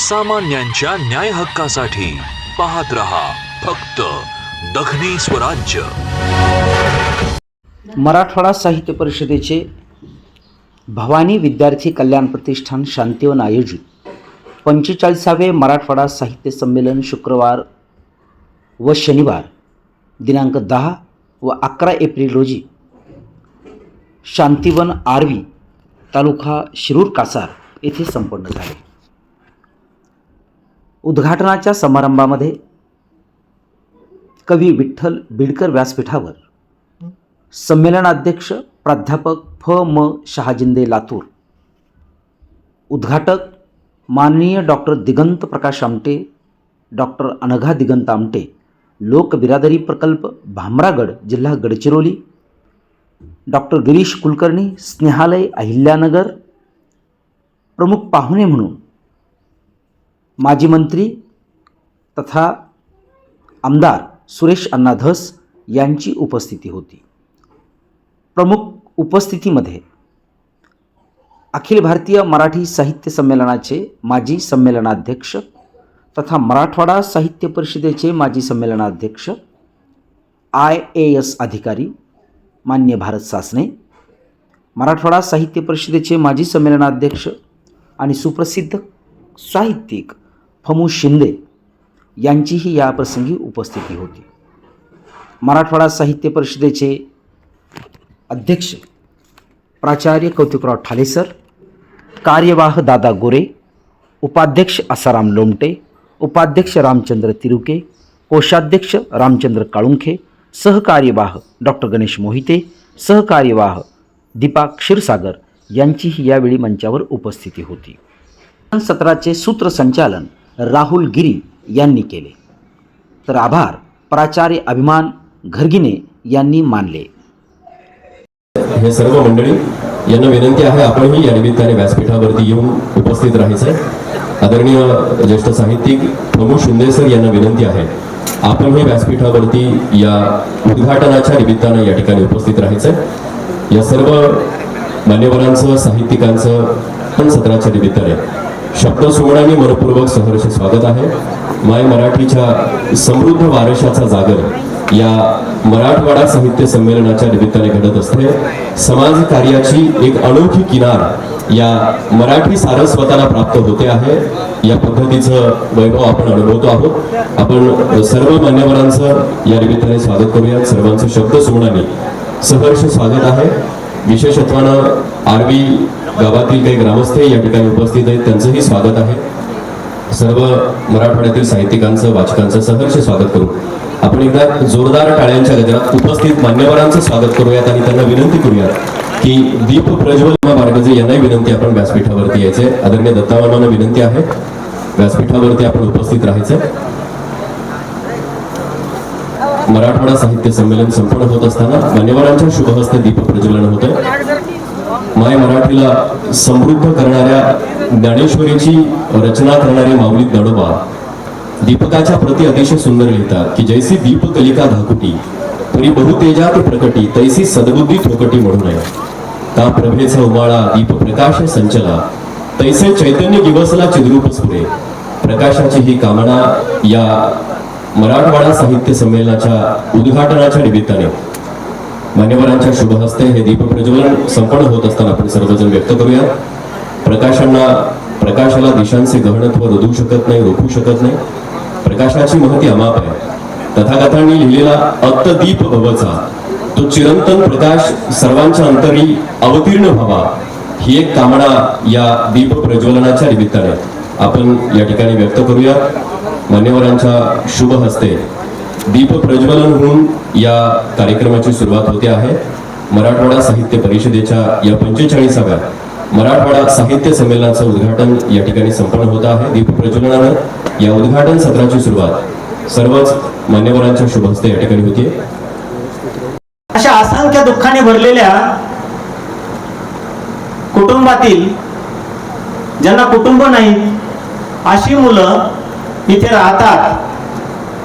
सामान्यांच्या न्याय हक्कासाठी पाहत रहा फक्त दखनी स्वराज्य। मराठवाडा साहित्य परिषदेचे भवानी विद्यार्थी कल्याण प्रतिष्ठान शांतिवन आयोजित 45वे मराठवाडा साहित्य संमेलन शुक्रवार व शनिवार दिनांक 10 व 11 एप्रिल रोजी शांतिवन आर्वी तालुका शिरूर कासार येथे संपन्न झाले। उद्घाटनाच्या समारंभामध्ये कवी विठ्ठल बिडकर व्यासपीठावर संमेलनाध्यक्ष प्राध्यापक फ.म. शहाजिंदे लातूर, उद्घाटक माननीय डॉक्टर दिगंत प्रकाश आमटे, डॉक्टर अनघा दिगंत आमटे, लोक बिरादरी प्रकल्प भामरागड जिल्हा गडचिरोली, डॉक्टर गिरीश कुलकर्णी स्नेहालय अहिल्यानगर, प्रमुख पाहुणे म्हणून माजी मंत्री तथा आमदार सुरेश अण्णा धस यांची उपस्थिती होती। प्रमुख उपस्थितीमध्ये अखिल भारतीय मराठी साहित्य संमेलनाचे माजी संमेलनाध्यक्ष तथा मराठवाडा साहित्य परिषदेचे माजी संमेलनाध्यक्ष, IAS अधिकारी मान्य भारत सासणे, मराठवाडा साहित्य परिषदेचे माजी संमेलनाध्यक्ष आणि सुप्रसिद्ध साहित्यिक फमू शिंदे यांचीही या प्रसंगी उपस्थिती होती। मराठवाडा साहित्य परिषदेचे अध्यक्ष प्राचार्य कौतिकराव ठाले सर, कार्यवाह दादा गोरे, उपाध्यक्ष आसाराम लोमटे, उपाध्यक्ष रामचंद्र तिरुके, कोषाध्यक्ष रामचंद्र काळुंखे, सहकार्यवाह डॉक्टर गणेश मोहिते, सहकार्यवाह दीपा क्षीरसागर यांचीही यावेळी मंचावर उपस्थिती होती। सत्राचे सूत्रसंचालन राहुल गिरी यांनी केले, तर आभार प्राचार्य अभिमान घरगिने यांनी मानले। हे सर्व मंडळी यांना विनंती आहे आपणही या निमित्ताने व्यासपीठावरती येऊन उपस्थित राहायचं। आदरणीय ज्येष्ठ साहित्यिक प्रमोद शिंदे सर यांना विनंती आहे आपणही व्यासपीठावरती या उद्घाटनाच्या निमित्ताने या ठिकाणी उपस्थित राहायचं। या सर्व मान्यवरांचं साहित्यिकांचं सत्राच्या निमित्ताने शब्द सुमनाने मनपूर्वक सहर्ष स्वागत आहे। माय मराठीच्या समृद्ध वारशाचा जागर या मराठवाडा साहित्य संमेलनाच्या निमित्ताने घडत असते। समाज कार्याची एक अनोखी किनार या मराठी सारस्वताला प्राप्त होते आहे। या पद्धतीचं वैभव आपण अनुभवतो आहोत। आपण सर्व मान्यवरांचं या निमित्ताने स्वागत करूया। सर्वांचं शब्द सुमनाने सहर्ष स्वागत आहे। विशेषत्वानं आर्वी गावातील काही ग्रामस्थ या ठिकाणी उपस्थित आहेत, त्यांचंही स्वागत आहे। सर्व मराठवाड्यातील साहित्यिकांचं वाचकांचं सहर्ष स्वागत करू। आपण एकदा जोरदार टाळ्यांच्या गजरात उपस्थित मान्यवरांचं स्वागत करूयात आणि त्यांना विनंती करूयात की दीप प्रज्वल मार्गजे यांनाही विनंती आपण व्यासपीठावरती यायचे। आदरणीय दत्तावानांना विनंती आहे व्यासपीठावरती आपण उपस्थित राहायचं। मराठवाडा साहित्य संमेलन संपन्न होत असताना मान्यवरांच्या शुभहस्ते दीप प्रज्वलन होतं। माय मराठीला समृद्ध करणाऱ्या ज्ञानेश्वरीची रचना करणारे माऊली दडोबा दीपकाच्या प्रति अतिशय सुंदर लिहितात की जैसी दीप कलिका धाकुटी परी बहुतेजात प्रकटी तैसी सद्बुद्धी थोकटी म्हणू नये। का प्रभेचा उमाळा दीप प्रकाश संचला तैसे चैतन्य दिवसला चिद्रूप स्फुरे। प्रकाशाची ही कामना या मराठवाडा साहित्य संमेलनाच्या उद्घाटनाच्या निमित्ताने मान्यवरांच्या शुभहस्ते हे दीप प्रज्वलन संपन्न होत असताना आपण सर्वजण व्यक्त करूया। प्रकाशाला दिशांचे गहनत्व रोधू शकत नाही, रोखू शकत नाही। प्रकाशाची महती अमाप आहे। तथागतांनी लिहिलेला अत्तदीप भवचा तो चिरंतन प्रकाश सर्वांच्या अंतरी अवतीर्ण व्हावा ही एक कामना या दीप प्रज्वलनाच्या निमित्ताने आपण या ठिकाणी व्यक्त करूया। मान्यवरांच्या शुभ हस्ते दीप प्रज्वलन होऊन या कार्यक्रमाची सुरुवात होते आहे। मराठवाडा साहित्य परिषदेच्या या 45व्या मराठवाडा साहित्य संमेलनाचं उद्घाटन या ठिकाणी संपन्न होत आहे। दीप प्रज्वलनानं या उद्घाटन सत्राची सुरुवात सर्वच मान्यवरांच्या शुभ हस्ते या ठिकाणी होती। अशा असंख्य दुःखाने भरलेल्या कुटुंबातील ज्यांना कुटुंब नाही अशी मुलं इथे राहतात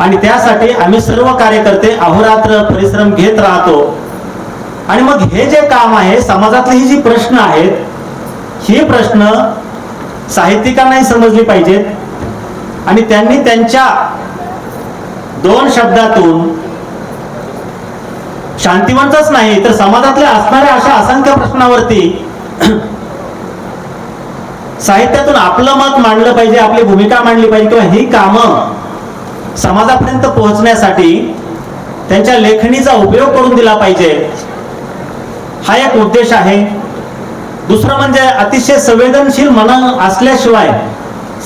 आणि त्यासाठी आम्ही सर्व कार्यकर्ते अहोरात्र परिश्रम घेत राहतो। आणि मग हे जे काम आहे, समाजातले ही जी प्रश्न आहेत, हे प्रश्न साहित्यिकांनाही समजले पाहिजेत, आणि त्यांनी त्यांच्या 2 शब्दातून शांतिवनच नाही तर समाजातल्या असणाऱ्या अशा असंख्य प्रश्नावरती साहित्यातून आपलं मत मांडलं पाहिजे, आपली भूमिका मांडली पाहिजे किंवा ही कामं समाजापर्यंत पोहोचण्यासाठी त्यांच्या लेखणीचा उपयोग करून दिला पाहिजे, हा एक उद्देश आहे. दुसरं म्हणजे अतिशय संवेदनशील मन असल्याशिवाय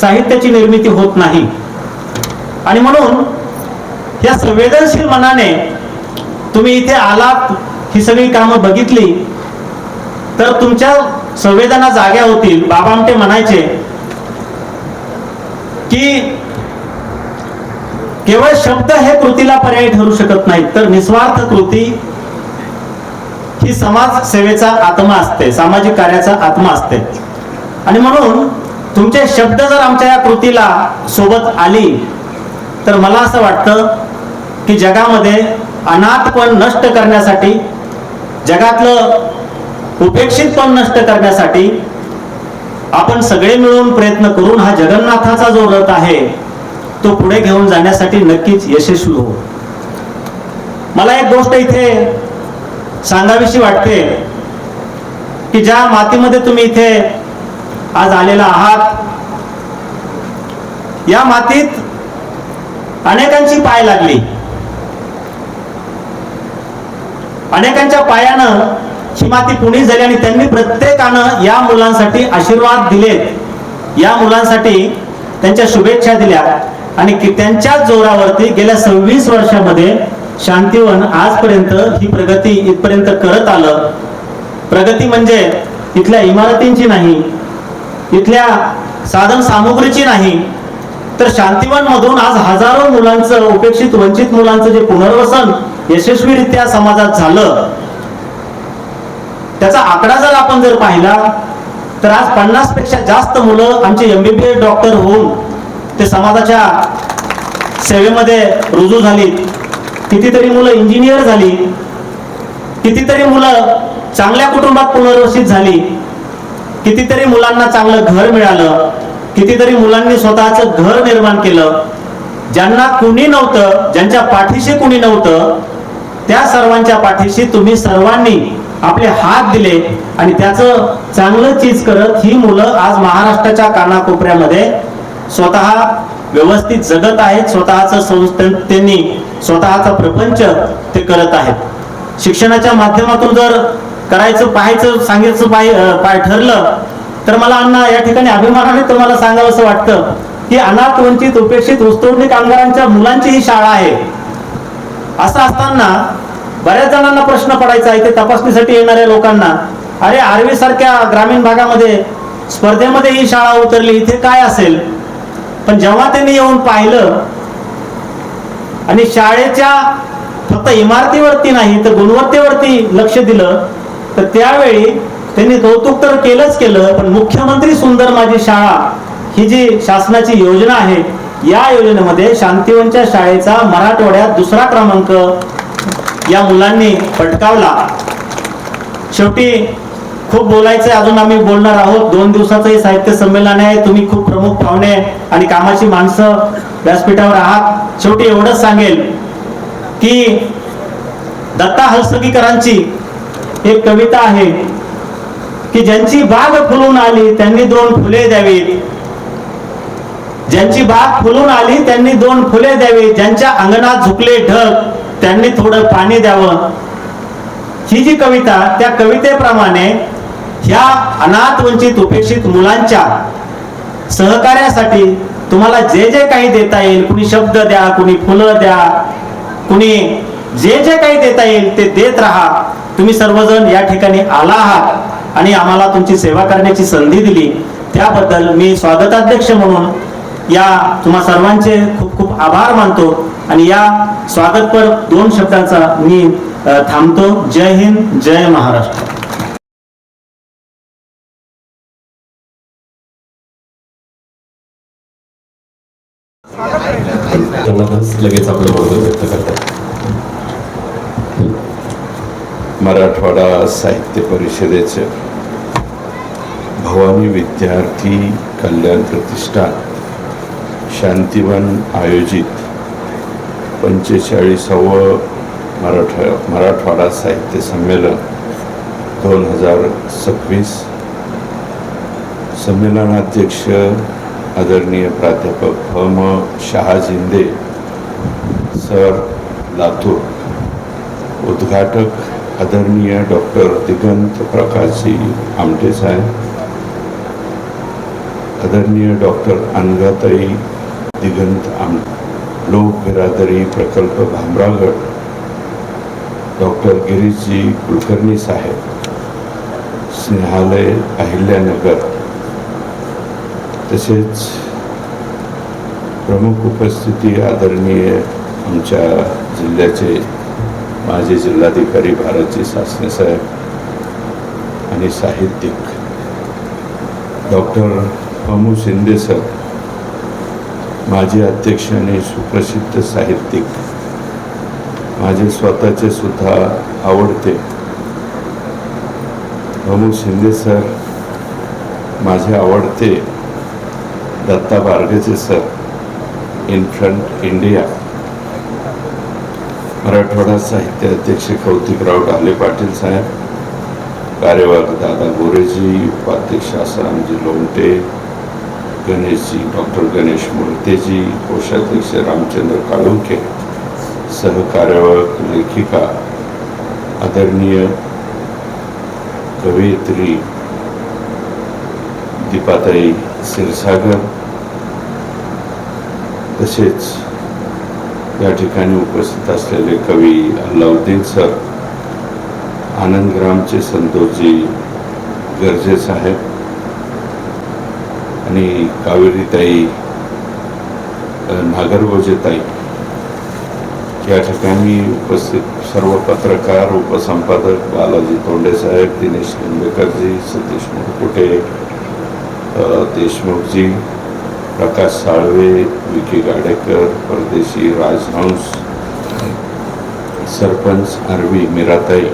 साहित्याची निर्मिती होत नाही. आणि म्हणून या संवेदनशील मनाने तुम्ही इथे आलात, ही सगळी कामं बघितली तर तुमच्या संवेदना जाग्या होतील. बाबा आमटे म्हणायचे की केवळ शब्द हे कृतीला पर्याय ठरू शकत नाहीत, तर निस्वार्थ कृती ही समाज सेवेचा आत्मा असते, सामाजिक कार्याचा आत्मा असते. आणि म्हणून तुमचे शब्द जर आमच्या या कृतीला सोबत आली तर मला असं वाटतं की जगामध्ये अनाथपण नष्ट करण्यासाठी, जगातलं उपेक्षितपण नष्ट करण्यासाठी आपण सगळे मिळून प्रयत्न करून हा जगन्नाथाचा जो रथ आहे तो पुढे घेऊन जाण्यासाठी नक्कीच यशस्वी हो. मला एक गोष्ट इथे सांगावीशी वाटते की ज्या मातीमध्ये तुम्ही इथे आज आलेला आहात, या मातीत अनेकांची पाय लागली, अनेकांच्या पायानं ही माती पुणी झाली आणि त्यांनी प्रत्येकानं या मुलांसाठी आशीर्वाद दिलेत, या मुलांसाठी त्यांच्या शुभेच्छा दिल्या आणि त्यांच्याच जोरावरती गेल्या 26 वर्षामध्ये शांतिवन आजपर्यंत ही प्रगती इथपर्यंत करत आलं. प्रगती म्हणजे इथल्या इमारतींची नाही, इथल्या साधन सामुग्रीची नाही, तर शांतिवन मधून आज हजारो मुलांचं, उपेक्षित वंचित मुलांचं जे पुनर्वसन यशस्वीरित्या समाजात झालं, त्याचा आकडा जर आपण जर पाहिला तर आज 50 पेक्षा जास्त मुलं आमचे MBBS डॉक्टर होऊन ते समाजाच्या सेवेमध्ये रुजू झाली. कितीतरी मुलं इंजिनियर झाली, कितीतरी मुलं चांगल्या कुटुंबात पुनर्वसित झाली, कितीतरी मुलांना चांगलं घर मिळालं, कितीतरी मुलांनी स्वतःचं घर निर्माण केलं. ज्यांना कुणी नव्हतं, ज्यांच्या पाठीशी कुणी नव्हतं, त्या सर्वांच्या पाठीशी तुम्ही सर्वांनी आपले हात दिले आणि त्याचं चांगलं चीज करत ही मुलं आज महाराष्ट्राच्या कानाकोपऱ्यामध्ये स्वतः व्यवस्थित जगत आहेत, स्वतःचं त्यांनी स्वतःचा प्रपंच ते करत आहेत. शिक्षणाच्या माध्यमातून जर करायचं, पाहायचं, सांगायचं ठरलं तर मला अण्णा या ठिकाणी अभिमानाने तुम्हाला सांगावं असं वाटतं की अनाथ, वंचित, उपेक्षित, ऊसतोडणी कामगारांच्या मुलांची ही शाळा आहे. असं असताना बऱ्याच जणांना प्रश्न पडायचा इथे तपासणीसाठी येणाऱ्या लोकांना, अरे आर्वी सारख्या ग्रामीण भागामध्ये स्पर्धेमध्ये ही शाळा उतरली, इथे काय असेल? पण जेव्हा त्यांनी येऊन पाहिलं आणि शाळेच्या फक्त इमारतीवरती नाही तर गुणवत्तेवरती लक्ष दिलं तर त्यावेळी त्यांनी कौतुक तर केलंच केलं, पण मुख्यमंत्री सुंदर माझी शाळा ही जी शासनाची योजना आहे, या योजनेमध्ये शांतिवनच्या शाळेचा मराठवाड्यात 2रा क्रमांक या मुलांनी पटकावला. शेवटी खूप बोलायचंय, अजून आम्ही बोलणार आहोत. 2 दिवसाचं हे साहित्य संमेलन आहे, तुम्ही खूप प्रमुख पाहुणे आणि कामाची माणसं व्यासपीठावर आहात. शेवटी एवढंच सांगेल की दत्ता हलसगीकरांची एक कविता आहे की ज्यांची बाग फुलून आली त्यांनी 2 फुले द्यावीत, ज्यांची बाग फुलून आली त्यांनी 2 फुले द्यावीत, ज्यांच्या अंगणात झुकले ढग त्यांनी थोडं पाणी द्यावं. ही जी कविता, त्या कवितेप्रमाणे ह्या अनाथ, वंचित, उपेक्षित मुलांच्या सहकार्यासाठी तुम्हाला जे जे काही देता येईल, कुणी शब्द द्या, कुणी फुलं द्या, कुणी जे जे काही देता येईल ते देत राहा. तुम्ही सर्वजण या ठिकाणी आला आहात आणि आम्हाला तुमची सेवा करण्याची संधी दिली, त्याबद्दल मी स्वागताध्यक्ष म्हणून या तुम्हा सर्वांचे खूप खूप आभार मानतो आणि या स्वागतपर 2 शब्दांचा मी थांबतो. जय हिंद, जय महाराष्ट्र. लगेच आपलं मत व्यक्त करतात. मराठवाडा साहित्य परिषदेचे भवानी विद्यार्थी कल्याण प्रतिष्ठान शांतिवन आयोजित 45वं मराठवाडा साहित्य संमेलन 2026 संमेलनाध्यक्ष आदरणीय प्राध्यापक भ.म. शहाजिंदे सर लातूर, उद्घाटक आदरणीय डॉक्टर दिगंत प्रकाशजी आमटे साहेब, आदरणीय डॉक्टर अनघाताई दिगंत लोक बिरादरी प्रकल्प भामरागड, डॉक्टर गिरीशजी कुलकर्णी साहेब, स्नेहालय अहिल्यानगर, तसेच प्रमुख उपस्थिती आदरणीय आमच्या जिल्ह्याचे माजी जिल्हाधिकारी भारतजी सासने साहेब आणि साहित्यिक डॉक्टर पमू शिंदे सर, माजी अध्यक्ष आणि सुप्रसिद्ध साहित्यिक, माझे स्वतःचे सुद्धा आवडते पमू शिंदे सर, माझे आवडते दत्ता बारगेचे सर, इन्फ्रंट इंडिया, मराठवाडा साहित्य अध्यक्ष कौतिकराव ढाले पाटील साहेब, कार्यवाहक दादा गोरेजी, उपाध्यक्ष आसारामजी लोमटे, गणेशजी डॉक्टर गणेश मोहितेजी, कोषाध्यक्ष रामचंद्र काळुंके, सहकार्यवाहक लेखिका आदरणीय कवयित्री दीपाताई क्षीरसागर, तसेच या ठिकाणी उपस्थित असलेले कवी अल्लाउद्दीन सर, आनंदग्रामचे संतोषजी गर्जे साहेब आणि कावेरीताई नागरगोजेताई, या ठिकाणी उपस्थित सर्व पत्रकार, उपसंपादक बालाजी तोंडे साहेब, दिनेश लिंबेकरजी, सतीश मुरकुटे, देशमुखजी, प्रकाश साळवे, विकी गाडेकर, परदेशी राजहंस, सरपंच आरवी मीराताई,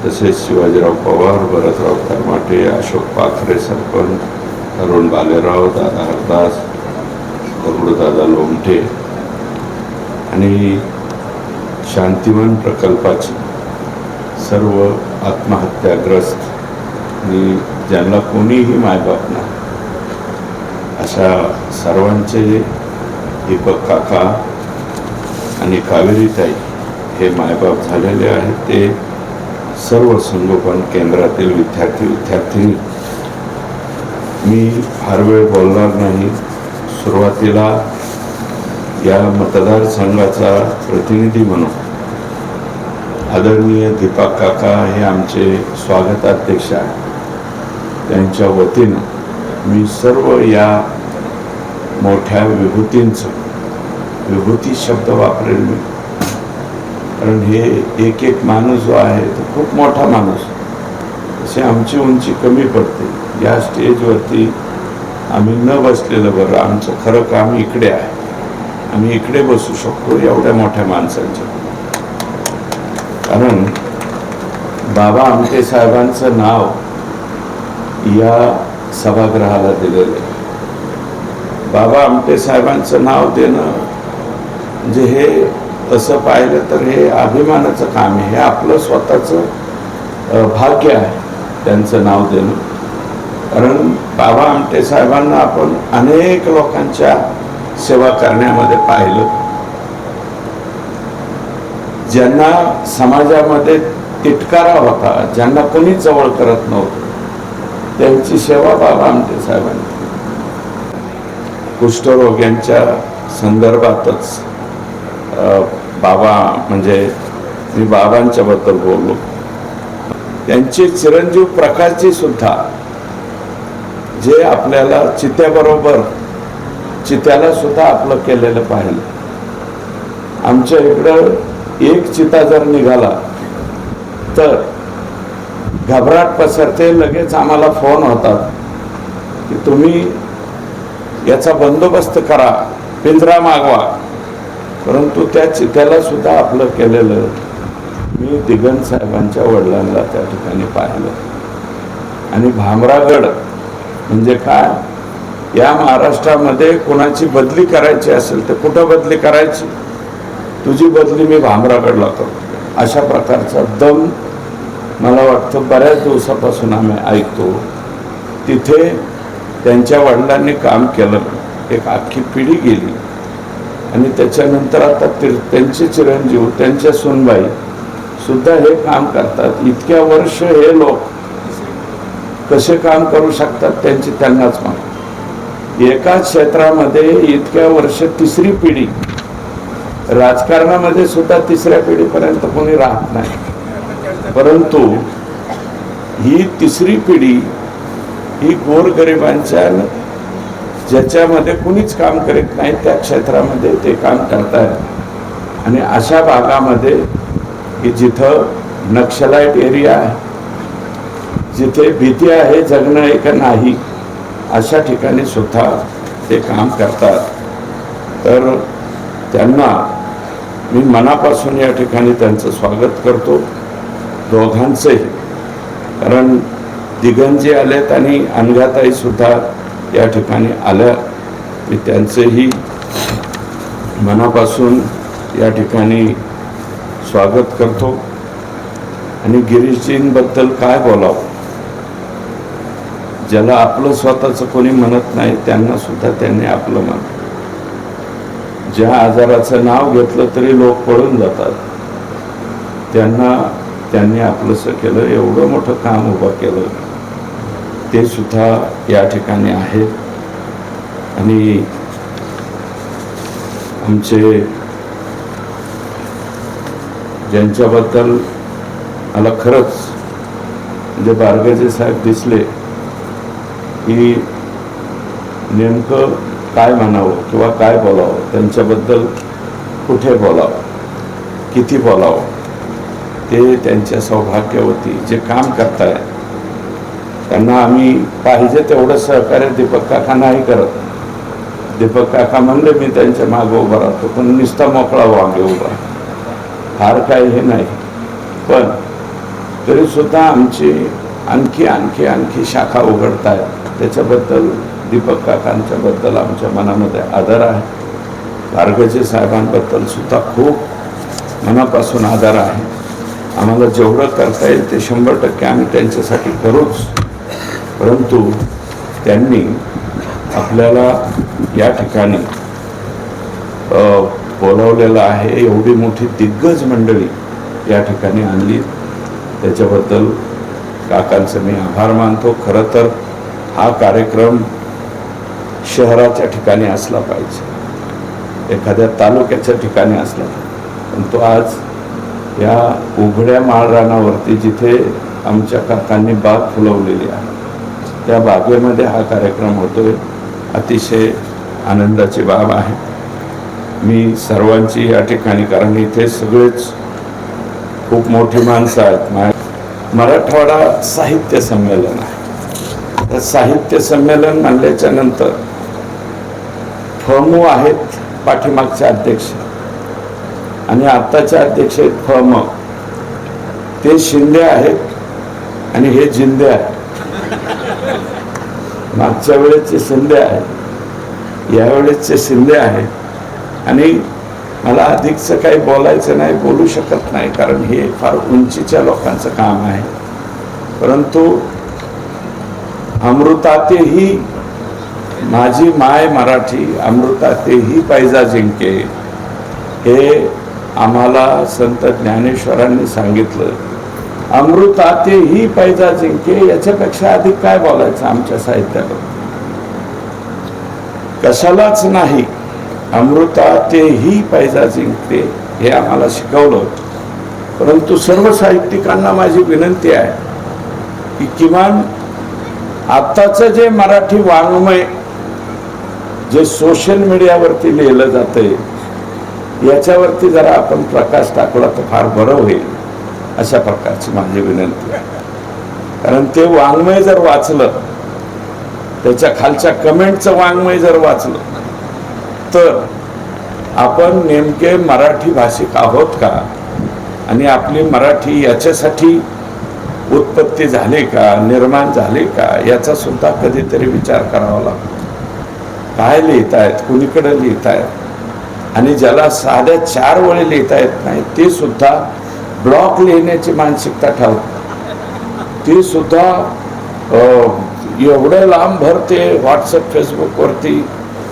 तसेच शिवाजीराव पवार, भरतराव करमाटे, अशोक पाखरे सरपंच, अरुण बालेराव, दादा हरदास, दगडूदादा लोमटे आणि शांतिवन प्रकल्पाचे सर्व आत्महत्याग्रस्त आणि ज्यांना कोणीही मायबाप नाही अशा सर्वांचे दीपक काका आणि कावेरीताई हे मायबाप झालेले आहेत. ते सर्व संगोपन केंद्रातील विद्यार्थिनी. मी फार वेळ बोलणार नाही. सुरुवातीला या मतदारसंघाचा प्रतिनिधी म्हणून आदरणीय दीपक काका हे आमचे स्वागताध्यक्ष आहेत. त्यांच्या वतीनं मी सर्व या मोठ्या विभूतींचं, विभूती शब्द वापरेल मी, कारण हे एक एक माणूस जो आहे तो खूप मोठा माणूस, अशी आमची उंची कमी पडते. या स्टेजवरती आम्ही न बसलेलं बरं. आमचं खरं काम इकडे आहे. आम्ही इकडे बसू शकतो एवढ्या मोठ्या माणसांच्या. कारण बाबा आमटे साहेबांचं नाव या सभागृहाला दिलेलं आहे. बाबा आमटे साहेबांचं नाव देणं म्हणजे हे तसं पाहिलं तर हे अभिमानाचं काम आहे. हे आपलं स्वतःचं भाग्य आहे त्यांचं नाव देणं. कारण बाबा आमटे साहेबांना आपण अनेक लोकांच्या सेवा करण्यामध्ये पाहिलं. ज्यांना समाजामध्ये तिटकारा होता, ज्यांना कोणी जवळ करत नव्हतं, त्यांची सेवा बाबा आमटे साहेबांनी. कुष्ठरोग्यांच्या संदर्भातच बाबा म्हणजे मी बाबांच्या बद्दल बोललो. त्यांचे चिरंजीव प्रकाशजी सुद्धा जे आपल्याला चित्याबरोबर चित्याला सुद्धा आपलं केलेलं पाहिलं. आमच्या इकडं एक चिता जर निघाला तर घबराट पसरते. लगेच आम्हाला फोन होतात की तुम्ही याचा बंदोबस्त करा, पिंजरा मागवा. परंतु त्या चित्याला सुद्धा आपलं केलेलं मी दिगंत साहेबांच्या वडिलांना त्या ठिकाणी पाहिलं. आणि भामरागड म्हणजे काय, या महाराष्ट्रामध्ये कोणाची बदली करायची असेल तर कुठं बदली करायची, तुझी बदली मी भामरागडला करतो, अशा प्रकारचा दम मला वाटतं बऱ्याच दिवसापासून आम्ही ऐकतो. तिथे त्यांच्या वडिलांनी काम केलं, एक अख्खी पिढी गेली आणि त्याच्यानंतर आता त्यांचे चिरंजीव, त्यांच्या सुनबाई सुद्धा हे काम करतात. इतक्या वर्ष हे लोक कसे काम करू शकतात त्यांची त्यांनाच माहिती. एकाच क्षेत्रामध्ये इतक्या वर्ष तिसरी पिढी, राजकारणामध्ये सुद्धा तिसऱ्या पिढीपर्यंत कोणी राहत नाही, परंतु ही तिसरी पिढी ही गोरगरिबांच्या ज्याच्यामध्ये कुणीच काम करीत नाही त्या क्षेत्रामध्ये ते काम करतात. आणि अशा भागामध्ये की जिथं नक्षलाईट एरिया आहे, जिथे भीती आहे जगणं एक नाही, अशा ठिकाणी सुद्धा ते काम करतात. तर त्यांना मी मनापासून या ठिकाणी त्यांचं स्वागत करतो, दोघांचंही. कारण दिगंजी आलेत आणि अनघाताई सुद्धा या ठिकाणी आल्या. मी त्यांचंही मनापासून या ठिकाणी स्वागत करतो. आणि गिरीशजींबद्दल काय बोलावं, ज्याला आपलं स्वतःचं कोणी म्हणत नाही त्यांना सुद्धा त्यांनी आपलं म्हणलं. ज्या आजाराचं नाव घेतलं तरी लोक पळून जातात, त्यांनी आपलंसं केलं, एवढं मोठं काम उभं केलं, ते सुद्धा या ठिकाणी आहे. आणि आमचे ज्यांच्याबद्दल मला खरंच म्हणजे बारगजे साहेब दिसले की नेमकं काय म्हणावं किंवा काय बोलावं, त्यांच्याबद्दल कुठे बोलावं, किती बोलावं, ते त्यांच्या सौभाग्यवती जे काम करताय त्यांना आम्ही पाहिजे तेवढं सहकार्य दीपक काका नाही करत. दीपक काका म्हणले मी त्यांच्या मागं उभा राहतो, पण नुसता मोकळा वांगे उभा, फार काही हे नाही. पण तरी सुद्धा आमची आणखी आणखी आणखी शाखा उघडताय, त्याच्याबद्दल दीपक काकांच्याबद्दल आमच्या मनामध्ये आदर आहे. बारगजे साहेबांबद्दल सुद्धा खूप मनापासून आदर आहे. आम्हाला जेवढं करता येईल ते 100% आम्ही त्यांच्यासाठी करूच. परंतु त्यांनी आपल्याला या ठिकाणी बोलावलेलं आहे, एवढी मोठी दिग्गज मंडळी या ठिकाणी आणली, त्याच्याबद्दल काकांचं मी आभार मानतो. खरं तर हा कार्यक्रम शहराच्या ठिकाणी असला पाहिजे, एखाद्या तालुक्याच्या ठिकाणी असला पाहिजे, पण तो आज या उघड्या माळरानावरती जिथे आमच्या काकांनी बाग फुलवलेली आहे त्या बागेमध्ये हा कार्यक्रम होतोय. अतिशय आनंदाची बाब आहे. मी सर्वांची या ठिकाणी, कारण इथे सगळेच खूप मोठी माणसं आहेत. मराठवाडा साहित्य संमेलन आहे. तर साहित्य संमेलन म्हणल्याच्या नंतर फमू आहेत पाठीमागचे अध्यक्ष आणि आत्ताचे अध्यक्ष आहेत फम, ते शिंदे आहेत आणि हे जिंदे आहेत. मागच्या वेळेचे शिंदे आहेत, यावेळेचे शिंदे आहेत. आणि मला अधिकचं काही बोलायचं नाही, बोलू शकत नाही, कारण हे फार उंचीच्या लोकांचं काम आहे. परंतु अमृतातेही माझी माय मराठी, अमृतातेही पैजा जिंके, हे आम्हाला संत ज्ञानेश्वरांनी सांगितलं. अमृतातेही पैजा जिंके, याच्यापेक्षा अधिक काय बोलायचं आमच्या साहित्याला, कशालाच नाही. अमृतातेही पैजा जिंकते हे आम्हाला शिकवलं. परंतु सर्व साहित्यिकांना माझी विनंती आहे की किमान आत्ताचं जे मराठी वाङ्मय जे सोशल मीडियावरती लिहिलं जातंय याच्यावरती जरा आपण प्रकाश टाकला तर फार बरं होईल, अशा प्रकारची माझी विनंती आहे. कारण ते वाङ्मय जर वाचलं, त्याच्या खालच्या कमेंटचं वाङ्मय जर वाचलं तर आपण नेमके मराठी भाषिक आहोत का, आणि आपली मराठी याच्यासाठी उत्पत्ती झाली का, निर्माण झाली का, याचा सुद्धा कधीतरी विचार करावा लागतो. काय लिहितायत, कुणीकडे लिहितायत, आणि ज्याला साध्या 4 ओळी लिहिता येत नाही ते सुद्धा ब्लॉक लिहिण्याची मानसिकता ठेवतात. ते सुद्धा एवढं लांब भरते व्हॉट्सअप फेसबुकवरती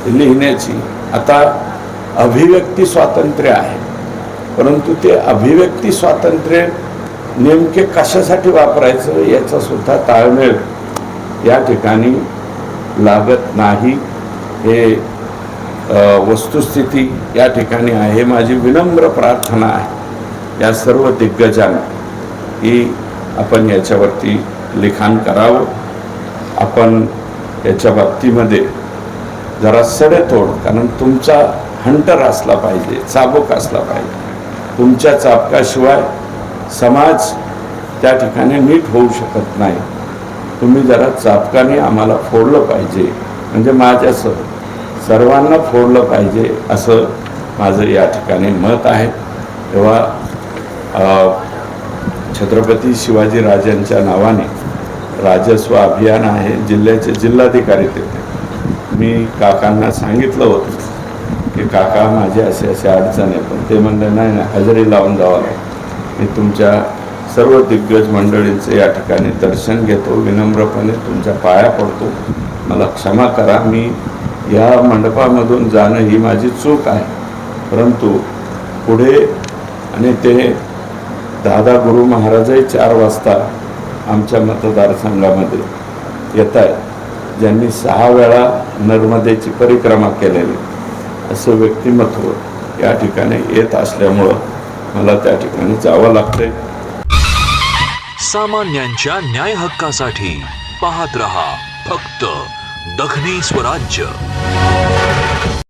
लिहिण्याची. आता अभिव्यक्ती स्वातंत्र्य आहे, परंतु ते अभिव्यक्ती स्वातंत्र्य नेमके कशासाठी वापरायचं याचा सुद्धा ताळमेळ या ठिकाणी लागत नाही. हे वस्तुस्थिती या ठिकाणी आहे. माझी विनम्र प्रार्थना आहे या सर्व दिग्गजांना की आपण याच्यावरती लिखाण करावं. आपण याच्या बाबतीमध्ये जरा सडेतोड, कारण तुमचा हंटर असला पाहिजे, चाबूक असला पाहिजे. तुमच्या चाबकाशिवाय समाज त्या ठिकाणी नीट होऊ शकत नाही. तुम्ही जरा चाबकाने आम्हाला फोडलं पाहिजे, म्हणजे माझ्यासह सर्वांना फोडलं पाहिजे असं माझं या ठिकाणी मत आहे. तेव्हा छत्रपती शिवाजीराजांच्या नावाने राजस्व अभियान आहे. जिल्ह्याचे जिल्हाधिकारी तिथे मी काकांना सांगितलं होतं की काका माझे असे असे अडचण आहे, पण ते म्हणले नाही हजेरी लावून जावं लागेल. मी तुमच्या सर्व दिग्गज मंडळींचे या ठिकाणी दर्शन घेतो, विनम्रपणे तुमच्या पाया पडतो. मला क्षमा करा, मी या मंडपामधून जाणं ही माझी चूक आहे. परंतु पुढे आणि ते दादा गुरु महाराजही 4 वाजता आमच्या मतदारसंघामध्ये येत आहेत, ज्यांनी 6 वेळा नर्मदेची परिक्रमा केलेली असं व्यक्तिमत्व या ठिकाणी येत असल्यामुळं मला त्या ठिकाणी जावं लागतंय. सामान्यांच्या न्याय हक्कासाठी पाहत रहा फक्त दखनी स्वराज्य.